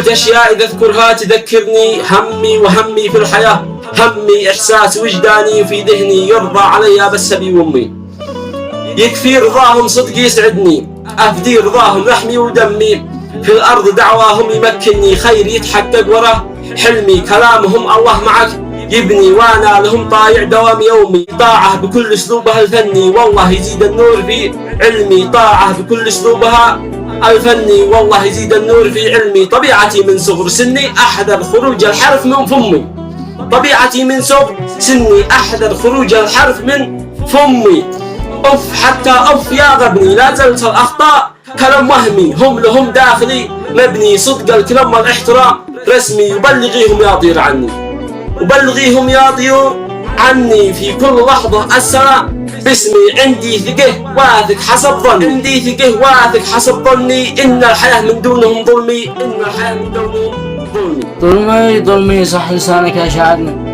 قلت أشياء إذا أذكرها تذكرني همي وهمي في الحياة، همي إحساس وجداني في ذهني يرضى علي بس أبي وأمي. يكفي رضاهم صدق يسعدني، أفدي رضاهم لحمي ودمي، في الأرض دعواهم يمكنني، خير يتحقق وراه حلمي، كلامهم الله معك يبني، وانا لهم طايع دوام يومي، طاعة بكل اسلوبها الفني والله يزيد النور في علمي، طاعة بكل اسلوبها الفني والله يزيد النور في علمي. طبيعتي من صغر سني احذر خروج الحرف من فمي، طبيعتي من صغر سني احذر خروج الحرف من فمي. اف حتى اف يا غبني، لا زلت الاخطاء كلام وهمي، هم لهم داخلي مبني، صدق الكلام والاحترام رسمي، يبلغيهم يا طير عني، وبلغيهم يا طيور عني في كل لحظة السلام باسمي. عندي ثقة واثق حسب ظني، عندي ثقة واثق حسب ظني، إن الحياة من دونهم ظلمي، إن الحياة من دونهم ظلمي. ظلمي صح لسانك يا شاعرنا.